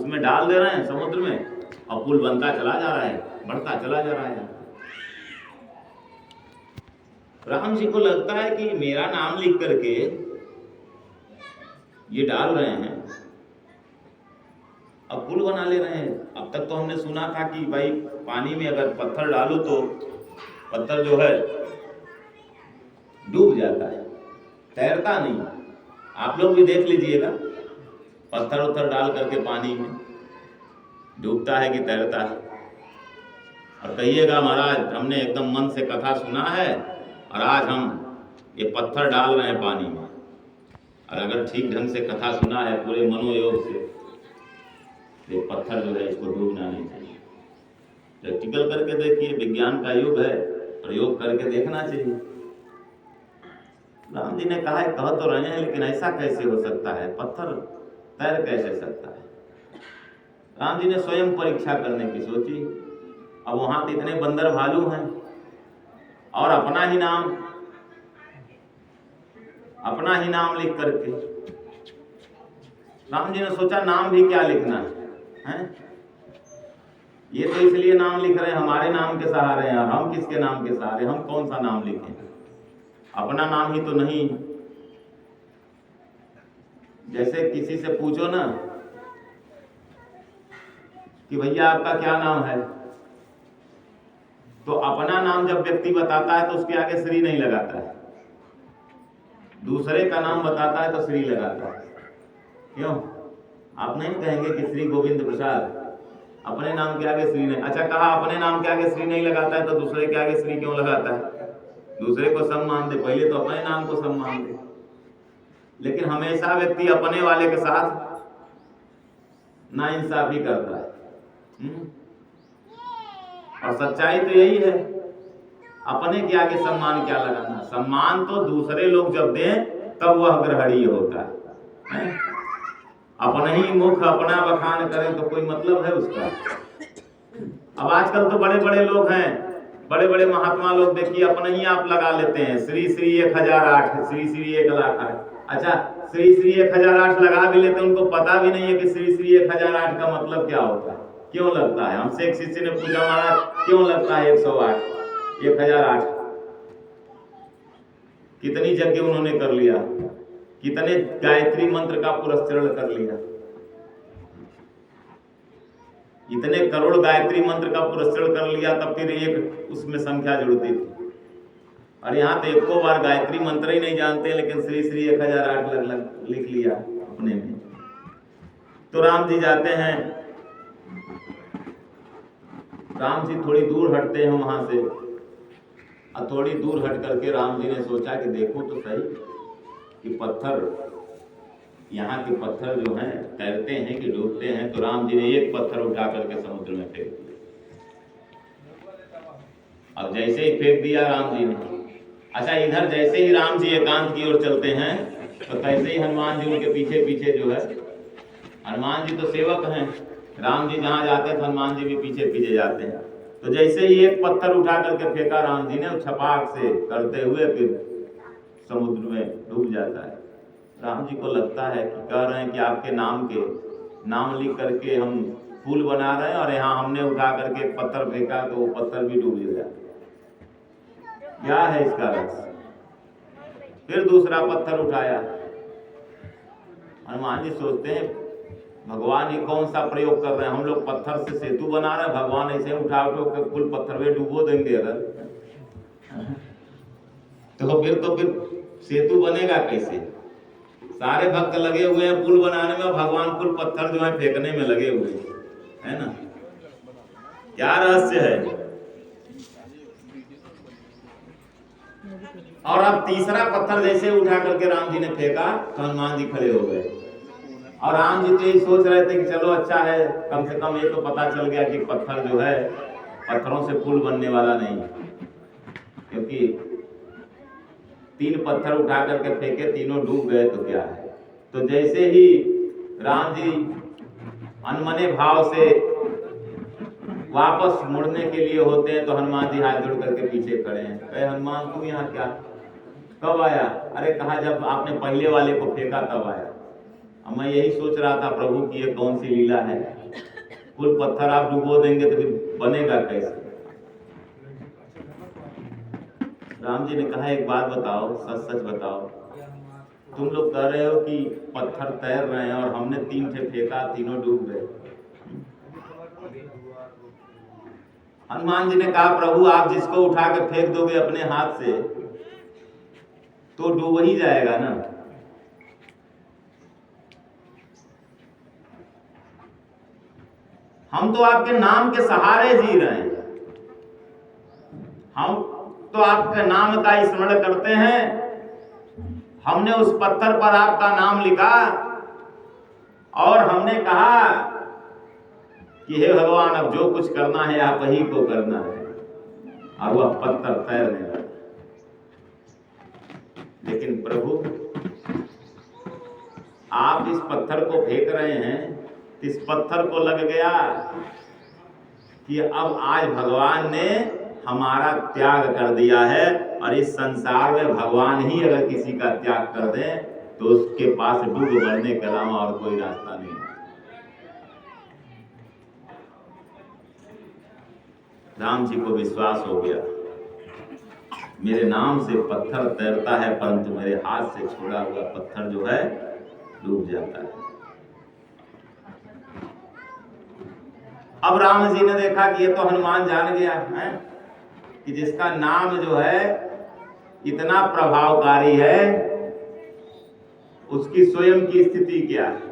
उसमें डाल दे रहे हैं समुद्र में, और पुल बनता चला जा रहा है, बढ़ता चला जा रहा है। राम जी को लगता है कि मेरा नाम लिख करके ये डाल रहे हैं, अब पुल बना ले रहे हैं। अब तक तो हमने सुना था कि भाई पानी में अगर पत्थर डालो तो पत्थर जो है डूब जाता है, तैरता नहीं। आप लोग भी देख लीजिएगा, पत्थर उत्थर डाल करके पानी में डूबता है कि तैरता है। और कहिएगा महाराज हमने एकदम मन से कथा सुना है और आज हम ये पत्थर डाल रहे हैं पानी में। और अगर ठीक ढंग से कथा सुना है पूरे मनोयोग से, ये पत्थर जो है इसको डूबना नहीं चाहिए। प्रैक्टिकल करके देखिए, विज्ञान का युग है, प्रयोग करके देखना चाहिए। राम जी ने कहा है, कह तो रहे हैं लेकिन ऐसा कैसे हो सकता है, पत्थर तैर कैसे सकता है। राम जी ने स्वयं परीक्षा करने की सोची। अब वहां तो इतने बंदर भालू हैं और अपना ही नाम लिख करके राम जी ने सोचा नाम भी क्या लिखना है? ये तो इसलिए नाम लिख रहे हैं हमारे नाम के सहारे हैं, और हम किसके नाम के सहारे, हम कौन सा नाम लिखें, अपना नाम ही तो नहीं। जैसे किसी से पूछो ना कि भैया आपका क्या नाम है, तो अपना नाम जब व्यक्ति बताता है तो उसके आगे श्री नहीं लगाता है, दूसरे का नाम बताता है तो श्री लगाता है। क्यों? आप नहीं कहेंगे कि श्री गोविंद प्रसाद, अपने नाम के आगे श्री नहीं। अच्छा, कहा अपने नाम के आगे श्री नहीं लगाता है तो दूसरे के आगे श्री क्यों लगाता है? दूसरे को सम्मान दे, पहले तो अपने नाम को सम्मान दे। लेकिन हमेशा व्यक्ति अपने वाले के साथ नाइंसाफी करता है। और सच्चाई तो यही है, अपने के आगे सम्मान क्या लगाना। सम्मान तो दूसरे लोग जब दें तब वह ग्रहणीय होता है। अपना ही मुख अपना बखान करें तो कोई मतलब है उसका। अब आजकल तो बड़े बड़े लोग हैं, बड़े बड़े महात्मा लोग, देखिए अपना ही आप लगा लेते हैं, श्री श्री 1008, श्री श्री 1,08,000। अच्छा, श्री श्री 1008 लगा भी लेते हैं, उनको पता भी नहीं है कि श्री श्री 1008 का मतलब क्या होता है, क्यों लगता है। हमसे एक शिष्य ने पूछा, महाराज क्यों लगता है 108, 1008? कितनी यज्ञ उन्होंने कर लिया, कितने गायत्री मंत्र का पुरस्चरण कर लिया, इतने करोड़ गायत्री मंत्र का पुरस्चरण कर लिया, तब फिर एक उसमें संख्या जुड़ती थी। और यहाँ तो एको बार गायत्री मंत्र ही नहीं जानते, लेकिन श्री श्री 1008 लिख लिया अपने में। तो राम जी जाते हैं, राम जी थोड़ी दूर हटते हैं वहां से, और थोड़ी दूर हट करके राम जी ने सोचा कि देखो तो सही कि पत्थर, यहाँ के पत्थर जो हैं तैरते हैं कि डूबते हैं। तो राम जी ने एक पत्थर उठा करके समुद्र में फेंक दिया। अब जैसे ही फेंक दिया राम जी ने, अच्छा इधर जैसे ही राम जी एकांत की ओर चलते हैं तो कैसे ही हनुमान जी उनके पीछे पीछे जो है, हनुमान जी तो सेवक हैं, राम जी जहाँ जाते हैं तो हनुमान जी भी पीछे पीछे जाते हैं। तो जैसे ही एक पत्थर उठा करके फेंका राम जी ने, छपाक से करते हुए फिर समुद्र में डूब जाता है। राम जी को लगता है कि कह रहे हैं कि आपके नाम लिख करके हम पुल बना रहे हैं, और यहाँ हमने उठा करके एक पत्थर फेंका तो वो पत्थर भी डूब गया। क्या है इसका रहस्य? फिर दूसरा पत्थर उठाया। हनुमान जी सोचते हैं भगवान ये कौन सा प्रयोग कर रहे हैं, हम लोग पत्थर से सेतु बना रहे हैं, भगवान ऐसे उठा के पुल पत्थर में डूबो देंगे अगर, तो फिर सेतु बनेगा कैसे? सारे भक्त लगे हुए हैं पुल बनाने में, भगवान पुल पत्थर जो है फेंकने में लगे हुए हैं, है ना? क्या रहस्य है? और अब तीसरा पत्थर जैसे उठा करके राम जी ने फेंका तो हनुमान जी खड़े हो गए। और राम जी तो यही सोच रहे थे कि चलो अच्छा है, कम से कम ये तो पता चल गया कि पत्थर जो है पत्थरों से पुल बनने वाला नहीं, क्योंकि 3 पत्थर उठा करके फेंके, तीनों डूब गए तो क्या है। तो जैसे ही राम जी अनमने भाव से वापस मुड़ने के लिए होते हैं तो हनुमान जी हाथ जोड़ करके पीछे खड़े हैं। कहे हनुमान तुम यहाँ क्या, कब आया? अरे कहा जब आपने पहले वाले को फेंका तब आया। अब मैं यही सोच रहा था प्रभु की ये कौन सी लीला है, कुल पत्थर आप डुबो देंगे तो फिर बनेगा कैसे। राम जी ने कहा एक बात बताओ, सच सच बताओ, तुम लोग कह रहे हो कि पत्थर तैर रहे हैं और हमने 3 ठे फेंका, तीनों डूब गए। हनुमान जी ने कहा प्रभु आप जिसको उठा के फेंक दोगे अपने हाथ से तो डूब ही जाएगा ना। हम तो आपके नाम के सहारे जी रहे हैं, हम तो आपके नाम का स्मरण करते हैं। हमने उस पत्थर पर आपका नाम लिखा और हमने कहा कि हे भगवान अब जो कुछ करना है आप ही को करना है, और वह पत्थर तैरने लगा। लेकिन प्रभु आप इस पत्थर को फेंक रहे हैं, इस पत्थर को लग गया कि अब आज भगवान ने हमारा त्याग कर दिया है, और इस संसार में भगवान ही अगर किसी का त्याग कर दे तो उसके पास डूब मरने के अलावा और कोई रास्ता नहीं। राम जी को विश्वास हो गया, मेरे नाम से पत्थर तैरता है परंतु मेरे हाथ से छोड़ा हुआ पत्थर जो है डूब जाता है। अब राम जी ने देखा कि ये तो हनुमान जान गया है कि जिसका नाम जो है इतना प्रभावकारी है, उसकी स्वयं की स्थिति क्या है।